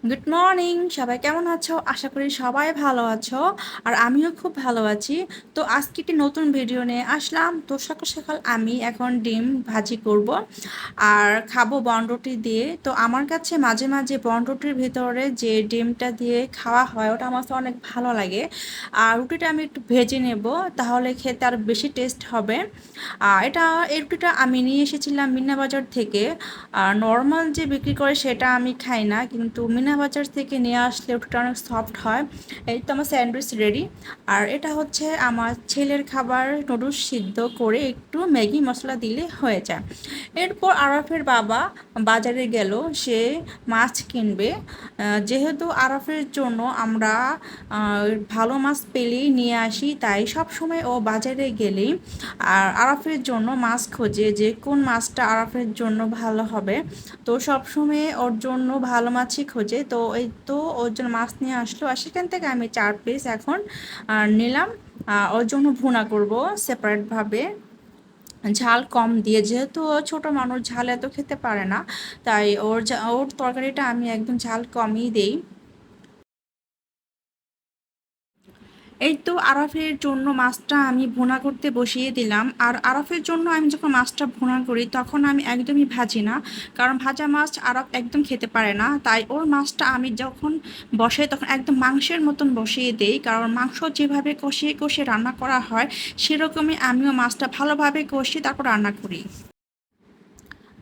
Good morning, সবাই কেমন আছো? আশা করি সবাই ভালো আছো। আর আমিও খুব ভালো আছি। তো আজকে একটি নতুন ভিডিও নিয়ে আসলাম। তো সকাল সকাল আমি এখন ডিম ভাজি করব আর খাবো বনরুটি দিয়ে। তো আমার কাছে মাঝে মাঝে বনরুটির ভিতরে যে ডিমটা দিয়ে খাওয়া হয় ওটা আমার কাছে অনেক ভালো লাগে। আর রুটিটা আমি একটু ভেজে নেব, তাহলে খেতে আর বেশি টেস্ট হবে। এই রুটিটা আমি নিয়ে এসেছিলাম মিনা বাজার থেকে। আর নর্মাল যে বিক্রি করে সেটা আমি খাই না, কিন্তু মিনা বাজার থেকে নিয়ে আসলে রুটিটা অনেক সফট হয়। এই তো আমার স্যান্ডউইচ রেডি। আর এটা হচ্ছে আমার ছেলের খাবার, নুডলস সিদ্ধ করে একটু ম্যাগি মশলা দিলে হয়ে যায়। এরপর আরাফের বাবা বাজারে গেল, সে মাছ কিনবে। যেহেতু আরাফের জন্য আমরা ভালো মাছ পেলেই নিয়ে আসি, তাই সব সময় ও বাজারে গেলেই আর আরাফের জন্য মাছ খোঁজে যে কোন মাছটা আরাফের জন্য ভালো হবে। তো সব সময় ওর জন্য ভালো মাছই খোঁজে। তো এই তো ওর জন্য মাছ নিয়ে আসলো, আর সেখান থেকে আমি 4 পিস এখন নিলাম। ওর জন্য ভুনা করব সেপারেটভাবে, ঝাল কম দিয়ে, যেহেতু ও ছোট মানুষ, ঝাল এত খেতে পারে না। তাই ওর তরকারিটা আমি একদম ঝাল কমই দেই। এই তো আরাফের জন্য মাছটা আমি ভুনা করতে বসিয়ে দিলাম। আর আরাফের জন্য আমি যখন মাছটা ভুনা করি তখন আমি একদমই ভাজি না, কারণ ভাজা মাছ আরাফ একদম খেতে পারে না। তাই ওর মাছটা আমি যখন বসাই তখন একদম মাংসের মতন বসিয়ে দেই, কারণ মাংস যেভাবে কষিয়ে কষিয়ে রান্না করা হয় সেরকমই আমিও মাছটা ভালোভাবে কষিয়ে তারপর রান্না করি।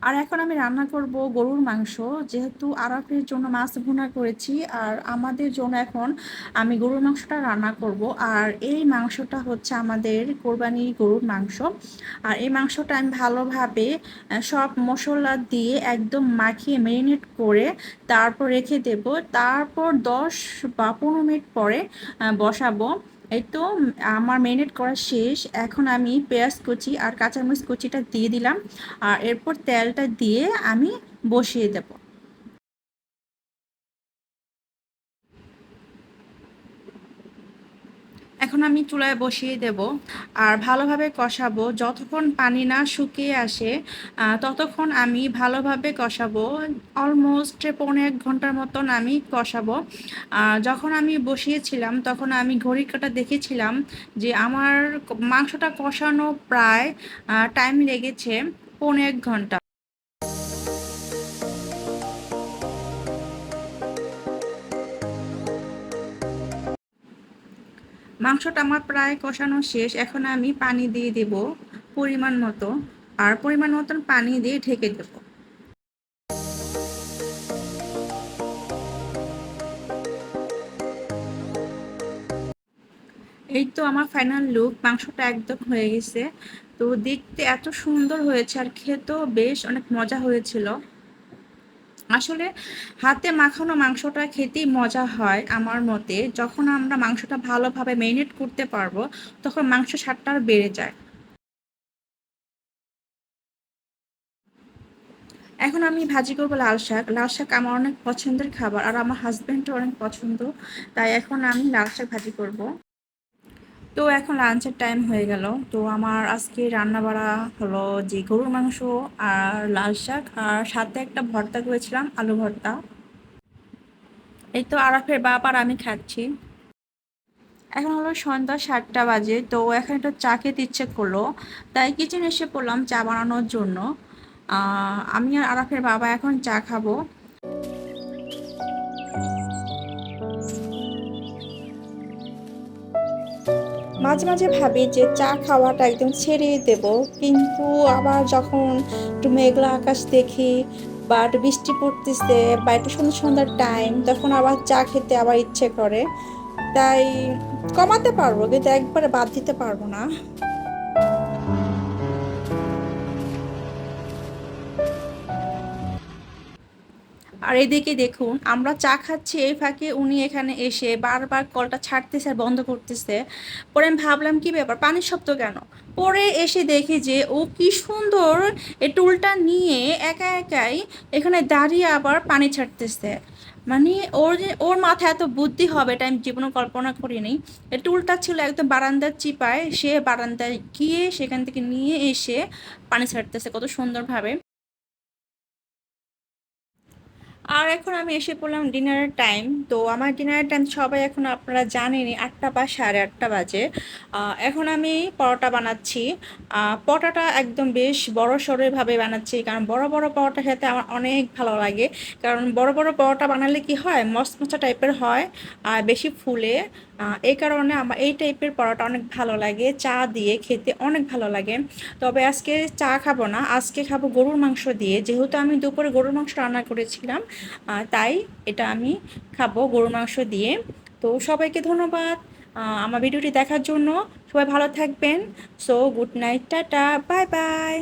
আর এখন আমি রান্না করব গরুর মাংস। যেহেতু আরাফের জন্য মাছ ভুনা করেছি, আর আমাদের জন্য এখন আমি গরুর মাংসটা রান্না করব। আর এই মাংসটা হচ্ছে আমাদের কোরবানির গরুর মাংস। আর এই মাংসটা আমি ভালোভাবে সব মশলা দিয়ে একদম মাখিয়ে ম্যারিনেট করে তারপর রেখে দেব। তারপর 10 বা 15 মিনিট পরে বসাবো। এই তো আমার ম্যারিনেট করা শেষ। এখন আমি পেঁয়াজ কুচি আর কাঁচামরিচ কুচিটা দিয়ে দিলাম। আর এরপর তেলটা দিয়ে আমি বসিয়ে দেব। এখন আমি চুলায় বসিয়ে দেব আর ভালোভাবে কষাবো যতক্ষণ পানি না শুকিয়ে আসে। ততক্ষণ আমি ভালোভাবে কষাবো। অলমোস্ট 1.5 ঘন্টার মতন আমি কষাবো। যখন আমি বসিয়েছিলাম তখন আমি ঘড়ির কাঁটা দেখেছিলাম যে আমার মাংসটা কষানো প্রায় টাইম লেগেছে 1.5 ঘন্টা। মাংসটা আমার প্রায় কষানো শেষ। এখন আমি পানি দিয়ে দেব পরিমাণ মতো, আর পরিমাণ মতন পানি দিয়ে ঢেকে দেব। এই তো আমার ফাইনাল লুক, মাংসটা একদম হয়ে গেছে। তো দেখতে এত সুন্দর হয়েছে আর খেতেও বেশ অনেক মজা হয়েছিল। আসলে হাতে মাখানো মাংসটা খেতেই মজা হয় আমার মতে। যখন আমরা মাংসটা ভালোভাবে ম্যারিনেট করতে পারবো তখন মাংস স্বাদটা আর বেড়ে যায়। এখন আমি ভাজি করবো লাল শাক। লাল শাক আমার অনেক পছন্দের খাবার, আর আমার হাজব্যান্ডও অনেক পছন্দ। তাই এখন আমি লাল শাক ভাজি করব। তো এখন লাঞ্চের টাইম হয়ে গেল। তো আমার আজকে রান্না বাড়া হলো যে গরুর মাংস আর লাল শাক, আর সাথে একটা ভর্তা করেছিলাম, আলু ভর্তা। এই তো আরাফের বাপ আর আমি খাচ্ছি। এখন হলো সন্ধ্যা 7টা বাজে। তো এখন একটা চা খেতে ইচ্ছে করলো, তাই কিচেনে এসে পড়লাম চা বানানোর জন্য। আমি আর আরাফের বাবা এখন চা খাবো। মাঝে মাঝে ভাবি যে চা খাওয়াটা একদম ছেড়েই দেব, কিন্তু আবার যখন একটু মেঘলা আকাশ দেখি বা একটু বৃষ্টি পড়তেছে বা একটু সন্ধ্যা সন্ধ্যার টাইম, তখন আবার চা খেতে আবার ইচ্ছে করে। তাই কমাতে পারবো, কিন্তু একবারে বাদ দিতে পারবো না। আর এদিকে দেখুন, আমরা চা খাচ্ছি, এই ফাঁকে উনি এখানে এসে বারবার কলটা ছাড়তেছে আর বন্ধ করতেছে। পরে আমি ভাবলাম কি ব্যাপার, পানির শব্দ কেন। পরে এসে দেখি যে ও কি সুন্দর এই টুলটা নিয়ে একা একাই এখানে দাঁড়িয়ে আবার পানি ছাড়তেছে। মানে ওর মাথায় এত বুদ্ধি হবে এটা আমি জীবনে কল্পনা করিনি। এই টুলটা ছিল একদম বারান্দার চিপায়, সে বারান্দায় গিয়ে সেখান থেকে নিয়ে এসে পানি ছাড়তেছে কত সুন্দরভাবে। আর এখন আমি এসে পড়লাম ডিনারের টাইম। তো আমার ডিনারের টাইম সবাই এখন আপনারা জানেনই, ৮টা বা ৮:৩০ বাজে। এখন আমি পরোটা বানাচ্ছি। পরোটাটা একদম বেশ বড় সড়োভাবে বানাচ্ছি, কারণ বড় বড় পরোটা খেতে আমার অনেক ভালো লাগে। কারণ বড় বড় পরোটা বানালে কি হয়, মচমচা টাইপের হয় আর বেশি ফুলে। এই কারণে আমার এই টাইপের পরোটা অনেক ভালো লাগে, চা দিয়ে খেতে অনেক ভালো লাগে। তবে আজকে চা খাবো না, আজকে খাবো গরুর মাংস দিয়ে, যেহেতু আমি দুপুরে গরুর মাংস রান্না করেছিলাম। তাই এটা আমি খাবো গরুর মাংস দিয়ে। তো সবাইকে ধন্যবাদ আমার ভিডিওটি দেখার জন্য। সবাই ভালো থাকবেন। So good night, tata, bye bye.